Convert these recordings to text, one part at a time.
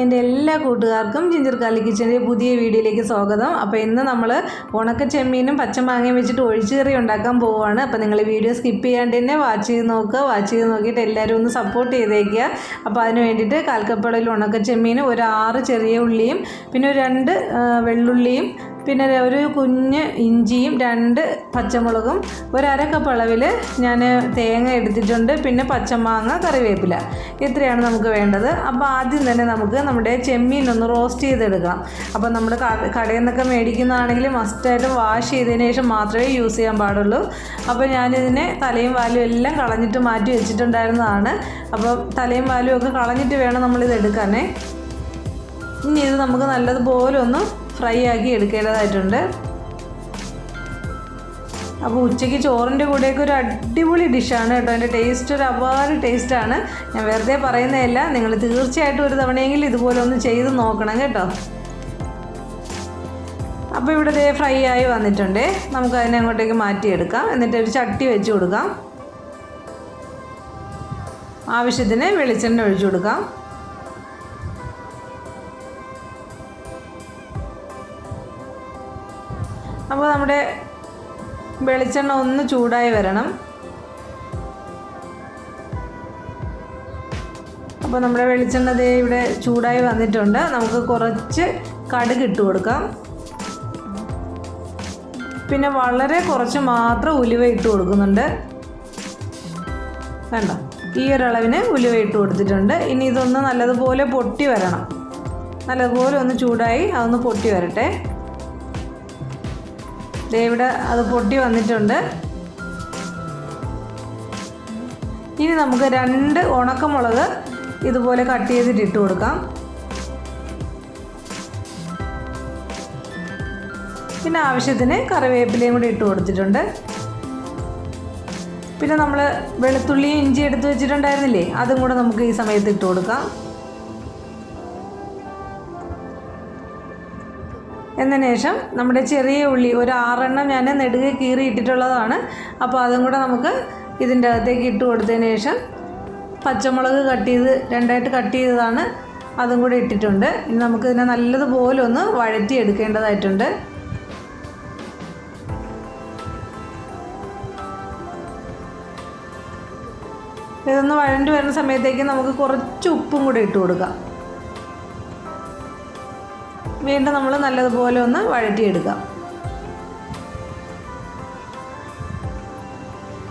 എൻ്റെ എല്ലാ കൂട്ടുകാർക്കും ജിഞ്ചർ ഗാർലിക് കിച്ചൻ്റെ പുതിയ വീഡിയോയിലേക്ക് സ്വാഗതം. അപ്പോൾ ഇന്ന് നമ്മൾ ഉണക്ക ചെമ്മീനും പച്ചമാങ്ങയും വെച്ചിട്ട് ഒഴിച്ചുകറി ഉണ്ടാക്കാൻ പോവുകയാണ്. അപ്പോൾ നിങ്ങൾ വീഡിയോ സ്കിപ്പ് ചെയ്യാണ്ട് തന്നെ വാച്ച് ചെയ്ത് നോക്കുക. വാച്ച് ചെയ്ത് നോക്കിയിട്ട് എല്ലാവരും ഒന്ന് സപ്പോർട്ട് ചെയ്തേക്കുക. അപ്പോൾ അതിന് വേണ്ടിയിട്ട് കാൽക്കപ്പളയിൽ ഉണക്ക ചെമ്മീനും ഒരു 6 ചെറിയ ഉള്ളിയും പിന്നെ ഒരു 2 വെള്ളുള്ളിയും പിന്നെ ഒരു കുഞ്ഞ് ഇഞ്ചിയും 2 പച്ചമുളകും ഒരു 1/2 കപ്പ് അളവിൽ ഞാൻ തേങ്ങ എടുത്തിട്ടുണ്ട്. പിന്നെ പച്ചമാങ്ങ, കറിവേപ്പില, ഇത്രയാണ് നമുക്ക് വേണ്ടത്. അപ്പോൾ ആദ്യം തന്നെ നമുക്ക് നമ്മുടെ ചെമ്മീൻ ഒന്ന് റോസ്റ്റ് ചെയ്തെടുക്കണം. അപ്പോൾ നമ്മൾ കടയിൽ നിന്നൊക്കെ മേടിക്കുന്നതാണെങ്കിൽ മസ്റ്റായിട്ടും വാഷ് ചെയ്തതിന് ശേഷം മാത്രമേ യൂസ് ചെയ്യാൻ പാടുള്ളൂ. അപ്പോൾ ഞാനിതിനെ തലയും വാലും എല്ലാം കളഞ്ഞിട്ട് മാറ്റി വെച്ചിട്ടുണ്ടായിരുന്നതാണ്. അപ്പോൾ തലയും വാലും ഒക്കെ കളഞ്ഞിട്ട് വേണം നമ്മളിത് എടുക്കാനേ. ഇനി ഇത് നമുക്ക് നല്ലതുപോലെ ഒന്ന് ഫ്രൈ ആക്കി എടുക്കേണ്ടതായിട്ടുണ്ട്. അപ്പോൾ ഉച്ചയ്ക്ക് ചോറിൻ്റെ കൂടെയൊക്കെ ഒരു അടിപൊളി ഡിഷാണ് കേട്ടോ. അതിൻ്റെ ടേസ്റ്റ് ഒരു അപാര ടേസ്റ്റാണ്. ഞാൻ വെറുതെ പറയുന്നതല്ല, നിങ്ങൾ തീർച്ചയായിട്ടും ഒരു തവണയെങ്കിലും ഇതുപോലെ ഒന്ന് ചെയ്ത് നോക്കണം കേട്ടോ. അപ്പോൾ ഇവിടെ ദേ ഫ്രൈ ആയി വന്നിട്ടുണ്ട്. നമുക്ക് അതിനെ അങ്ങോട്ടേക്ക് മാറ്റിയെടുക്കാം. എന്നിട്ട് ഒരു ചട്ടി വെച്ച് കൊടുക്കാം. ആവശ്യത്തിന് വെളിച്ചെണ്ണ ഒഴിച്ചു കൊടുക്കാം. അപ്പോൾ നമ്മുടെ വെളിച്ചെണ്ണ ഒന്ന് ചൂടായി വരണം. അപ്പോൾ നമ്മുടെ വെളിച്ചെണ്ണ ദേ ഇവിടെ ചൂടായി വന്നിട്ടുണ്ട്. നമുക്ക് കുറച്ച് കടുക് ഇട്ട് കൊടുക്കാം. പിന്നെ വളരെ കുറച്ച് മാത്രം ഉലുവ ഇട്ട് കൊടുക്കുന്നുണ്ട്. വേണ്ട, ഈ ഒരളവിന് ഉലുവ ഇട്ട് കൊടുത്തിട്ടുണ്ട്. ഇനി ഇതൊന്ന് നല്ലതുപോലെ പൊട്ടി വരണം. നല്ലതുപോലെ ഒന്ന് ചൂടായി അതൊന്ന് പൊട്ടി വരട്ടെ. ഇവിടെ അത് പൊട്ടി വന്നിട്ടുണ്ട്. ഇനി നമുക്ക് 2 ഉണക്കമുളക് ഇതുപോലെ കട്ട് ചെയ്തിട്ട് ഇട്ട് കൊടുക്കാം. പിന്നെ ആവശ്യത്തിന് കറിവേപ്പിലയും കൂടി ഇട്ട് കൊടുത്തിട്ടുണ്ട്. പിന്നെ നമ്മൾ വെളുത്തുള്ളിയും ഇഞ്ചി എടുത്ത് വെച്ചിട്ടുണ്ടായിരുന്നില്ലേ, അതും കൂടെ നമുക്ക് ഈ സമയത്ത് ഇട്ട് കൊടുക്കാം. എന്നതിന് ശേഷം നമ്മുടെ ചെറിയ ഉള്ളി ഒരു 6 എണ്ണം ഞാൻ നെടുകെ കീറി ഇട്ടിട്ടുള്ളതാണ്. അപ്പോൾ അതും കൂടെ നമുക്ക് ഇതിൻ്റെ അകത്തേക്ക് ഇട്ട് കൊടുത്തതിന് ശേഷം പച്ചമുളക് കട്ട് ചെയ്ത് 2ആയിട്ട് കട്ട് ചെയ്തതാണ്, അതും കൂടെ ഇട്ടിട്ടുണ്ട്. ഇനി നമുക്കിതിനെ നല്ലതുപോലെ ഒന്ന് വഴറ്റി എടുക്കേണ്ടതായിട്ടുണ്ട്. ഇതൊന്ന് വഴണ്ടി വരുന്ന സമയത്തേക്ക് നമുക്ക് കുറച്ച് ഉപ്പും കൂടെ ഇട്ട് കൊടുക്കാം. വീണ്ടും നമ്മൾ നല്ലതുപോലെ ഒന്ന് വഴറ്റിയെടുക്കാം.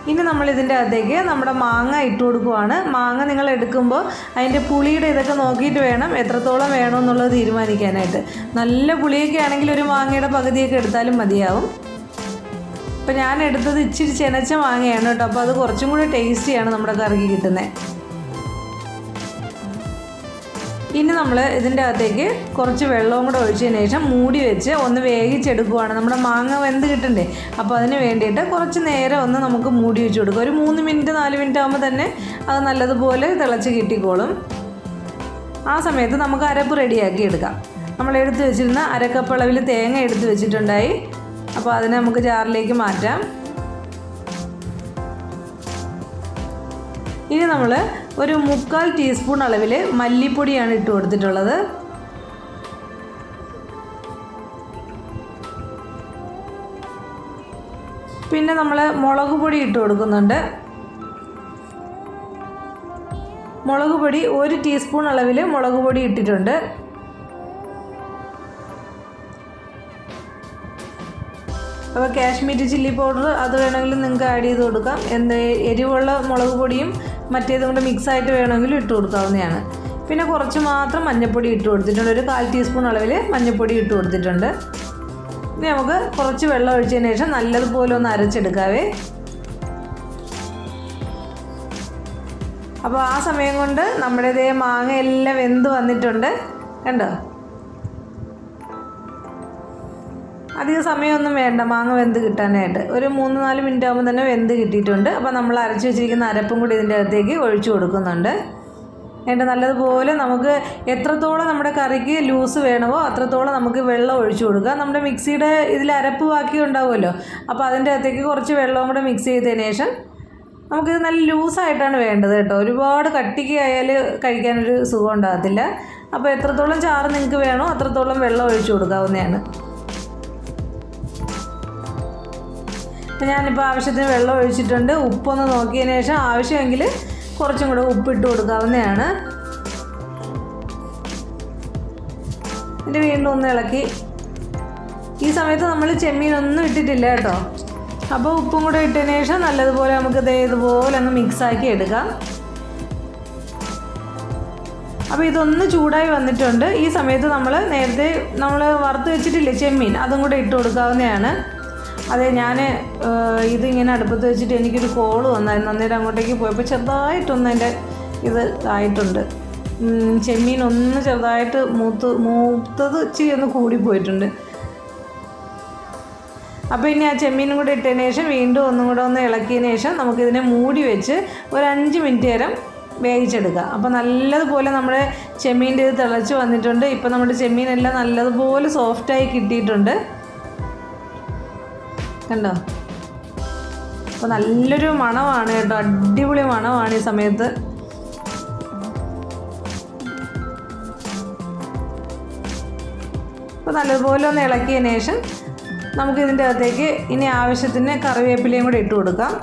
ഇനി നമ്മൾ ഇതിൻ്റെ അകത്തേക്ക് നമ്മുടെ മാങ്ങ ഇട്ട് കൊടുക്കുവാണ്. മാങ്ങ നിങ്ങൾ എടുക്കുമ്പോൾ അതിൻ്റെ പുളിയുടെ ഇതൊക്കെ നോക്കിയിട്ട് വേണം എത്രത്തോളം വേണമെന്നുള്ളത് തീരുമാനിക്കാനായിട്ട്. നല്ല പുളിയൊക്കെ ആണെങ്കിൽ ഒരു മാങ്ങയുടെ പകുതിയൊക്കെ എടുത്താലും മതിയാവും. അപ്പോൾ ഞാൻ എടുത്തത് ഇച്ചിരി ചെനച്ച മാങ്ങയാണ് കേട്ടോ. അപ്പോൾ അത് കുറച്ചും കൂടി ടേസ്റ്റിയാണ് നമ്മുടെ കറിക്ക് കിട്ടുന്നത്. ഇനി നമ്മൾ ഇതിൻ്റെ അകത്തേക്ക് കുറച്ച് വെള്ളവും കൂടെ ഒഴിച്ചതിന് ശേഷം മൂടി വെച്ച് ഒന്ന് വേവിച്ചെടുക്കുവാണ്. നമ്മുടെ മാങ്ങ വെന്ത് കിട്ടണ്ടേ, അപ്പോൾ അതിന് വേണ്ടിയിട്ട് കുറച്ച് നേരം ഒന്ന് നമുക്ക് മൂടി വെച്ച് കൊടുക്കുക. ഒരു 3 മിനിറ്റ് 4 മിനിറ്റ് ആകുമ്പോൾ തന്നെ അത് നല്ലതുപോലെ തിളച്ച് കിട്ടിക്കോളും. ആ സമയത്ത് നമുക്ക് അരപ്പ് റെഡിയാക്കി എടുക്കാം. നമ്മൾ എടുത്ത് വെച്ചിരുന്ന 1/2 കപ്പ് അളവിൽ തേങ്ങ എടുത്ത് വെച്ചിട്ടുണ്ടായി. അപ്പോൾ അതിനെ നമുക്ക് ജാറിലേക്ക് മാറ്റാം. ഇനി നമ്മൾ ഒരു 3/4 ടീസ്പൂൺ അളവിൽ മല്ലിപ്പൊടിയാണ് ഇട്ട് കൊടുത്തിട്ടുള്ളത്. പിന്നെ നമ്മൾ മുളക് പൊടി ഇട്ട് കൊടുക്കുന്നുണ്ട്. മുളക് പൊടി 1 ടീസ്പൂൺ അളവിൽ മുളക് പൊടി ഇട്ടിട്ടുണ്ട്. അപ്പോൾ കാശ്മീരി ചില്ലി പൗഡർ അത് വേണമെങ്കിൽ നിങ്ങൾക്ക് ആഡ് ചെയ്ത് കൊടുക്കാം. എരിവുള്ള മുളക് പൊടിയും മറ്റേതും കൂടെ മിക്സായിട്ട് വേണമെങ്കിലും ഇട്ട് കൊടുക്കാവുന്നതാണ്. പിന്നെ കുറച്ച് മാത്രം മഞ്ഞൾപ്പൊടി ഇട്ട് കൊടുത്തിട്ടുണ്ട്. ഒരു 1/4 ടീസ്പൂൺ അളവിൽ മഞ്ഞൾപ്പൊടി ഇട്ട് കൊടുത്തിട്ടുണ്ട്. ഇനി നമുക്ക് കുറച്ച് വെള്ളം ഒഴിച്ചതിന് ശേഷം നല്ലതുപോലെ ഒന്ന് അരച്ചെടുക്കാവേ. അപ്പോൾ ആ സമയം കൊണ്ട് നമ്മുടെ ഇതേ മാങ്ങ എല്ലാം വെന്ത് വന്നിട്ടുണ്ട്. കണ്ടോ, അധികം സമയമൊന്നും വേണ്ട മാങ്ങ വെന്ത് കിട്ടാനായിട്ട്. ഒരു 3-4 മിനിറ്റ് ആകുമ്പോൾ തന്നെ വെന്ത് കിട്ടിയിട്ടുണ്ട്. അപ്പോൾ നമ്മൾ അരച്ച് വെച്ചിരിക്കുന്ന അരപ്പും കൂടി ഇതിൻ്റെ അകത്തേക്ക് ഒഴിച്ചു കൊടുക്കുന്നുണ്ട്. എന്നിട്ട് നല്ലതുപോലെ നമുക്ക് എത്രത്തോളം നമ്മുടെ കറിക്ക് ലൂസ് വേണമോ അത്രത്തോളം നമുക്ക് വെള്ളം ഒഴിച്ചു കൊടുക്കാം. നമ്മുടെ മിക്സിയുടെ ഇതിൽ അരപ്പ് ബാക്കി ഉണ്ടാവുമല്ലോ, അപ്പോൾ അതിൻ്റെ അകത്തേക്ക് കുറച്ച് വെള്ളവും കൂടെ മിക്സ് ചെയ്തതിന് ശേഷം നമുക്കിത് നല്ല ലൂസായിട്ടാണ് വേണ്ടത് കേട്ടോ. ഒരുപാട് കട്ടിക്ക് ആയാൽ കഴിക്കാനൊരു സുഖം ഉണ്ടാകത്തില്ല. അപ്പോൾ എത്രത്തോളം ചാറ് നിങ്ങൾക്ക് വേണോ അത്രത്തോളം വെള്ളം ഒഴിച്ചു കൊടുക്കാവുന്നതാണ്. ഞാനിപ്പോൾ ആവശ്യത്തിന് വെള്ളം ഒഴിച്ചിട്ടുണ്ട്. ഉപ്പൊന്ന് നോക്കിയതിന് ശേഷം ആവശ്യമെങ്കിൽ കുറച്ചും കൂടെ ഉപ്പിട്ട് കൊടുക്കാവുന്നതാണ്. ഇത് വീണ്ടും ഒന്ന് ഇളക്കി. ഈ സമയത്ത് നമ്മൾ ചെമ്മീനൊന്നും ഇട്ടിട്ടില്ല കേട്ടോ. അപ്പോൾ ഉപ്പും കൂടെ ഇട്ടതിന് ശേഷം നല്ലതുപോലെ നമുക്ക് ഇതുപോലെ അങ്ങ് മിക്സാക്കി എടുക്കാം. അപ്പോൾ ഇതൊന്ന് ചൂടായി വന്നിട്ടുണ്ട്. ഈ സമയത്ത് നേരത്തെ നമ്മൾ വറുത്ത് വെച്ചിട്ടില്ലേ ചെമ്മീൻ, അതും കൂടെ ഇട്ട് കൊടുക്കാവുന്നതാണ്. അതെ, ഞാൻ ഇതിങ്ങനെ അടുപ്പത്ത് വെച്ചിട്ട് എനിക്കൊരു കോള് വന്നായിരുന്നു. അന്നേരം അങ്ങോട്ടേക്ക് പോയപ്പോൾ ചെറുതായിട്ടൊന്ന് അതിൻ്റെ ഇത് ആയിട്ടുണ്ട്. ചെമ്മീൻ ഒന്ന് ചെറുതായിട്ട് മൂത്തത് ഇച്ചിരി ഒന്ന് കൂടിപ്പോയിട്ടുണ്ട്. അപ്പോൾ ഇനി ആ ചെമ്മീനും കൂടെ ഇട്ടതിന് ശേഷം വീണ്ടും ഒന്നും കൂടെ ഒന്ന് ഇളക്കിയതിന് ശേഷം നമുക്കിതിനെ മൂടി വെച്ച് ഒരു 5 മിനിറ്റ് നേരം വേവിച്ചെടുക്കാം. അപ്പോൾ നല്ലതുപോലെ നമ്മുടെ ചെമ്മീൻ്റെ ഇത് തിളച്ച് വന്നിട്ടുണ്ട്. ഇപ്പോൾ നമ്മുടെ ചെമ്മീനെല്ലാം നല്ലതുപോലെ സോഫ്റ്റായി കിട്ടിയിട്ടുണ്ട്. കണ്ടോ? അപ്പോൾ നല്ലൊരു മണമാണ് കേട്ടോ, അടിപൊളി മണമാണ് ഈ സമയത്ത്. അപ്പോൾ നല്ലതുപോലെ ഒന്ന് ഇളക്കിയതിന് ശേഷം നമുക്കിതിൻ്റെ അകത്തേക്ക് ഇനി ആവശ്യത്തിന് കറിവേപ്പിലയും കൂടെ ഇട്ട് കൊടുക്കാം.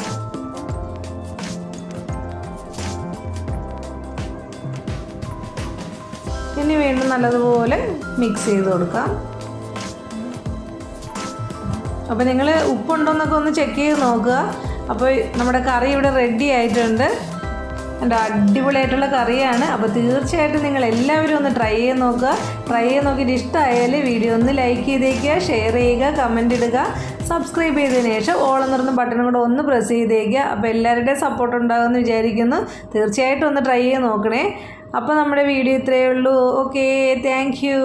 ഇനി വീണ്ടും നല്ലതുപോലെ മിക്സ് ചെയ്ത് കൊടുക്കാം. അപ്പോൾ നിങ്ങൾ ഉപ്പുണ്ടോയെന്നൊക്കെ ഒന്ന് ചെക്ക് ചെയ്ത് നോക്കുക. അപ്പോൾ നമ്മുടെ കറി ഇവിടെ റെഡി ആയിട്ടുണ്ട്. എൻ്റെ അടിപൊളിയായിട്ടുള്ള കറിയാണ്. അപ്പോൾ തീർച്ചയായിട്ടും നിങ്ങൾ എല്ലാവരും ഒന്ന് ട്രൈ ചെയ്ത് നോക്കുക. ട്രൈ ചെയ്ത് നോക്കിയിട്ട് ഇഷ്ടമായാൽ വീഡിയോ ഒന്ന് ലൈക്ക് ചെയ്തേക്കുക, ഷെയർ ചെയ്യുക, കമൻറ്റ് ഇടുക. സബ്സ്ക്രൈബ് ചെയ്തതിന് ശേഷം ഓൾ എന്നൊരു ബട്ടണും കൂടെ ഒന്ന് പ്രസ് ചെയ്തേക്കുക. അപ്പോൾ എല്ലാവരുടെയും സപ്പോർട്ട് ഉണ്ടാകുമെന്ന് വിചാരിക്കുന്നു. തീർച്ചയായിട്ടും ഒന്ന് ട്രൈ ചെയ്ത് നോക്കണേ. അപ്പോൾ നമ്മുടെ വീഡിയോ ഇത്രയേ ഉള്ളൂ. Okay, thank you.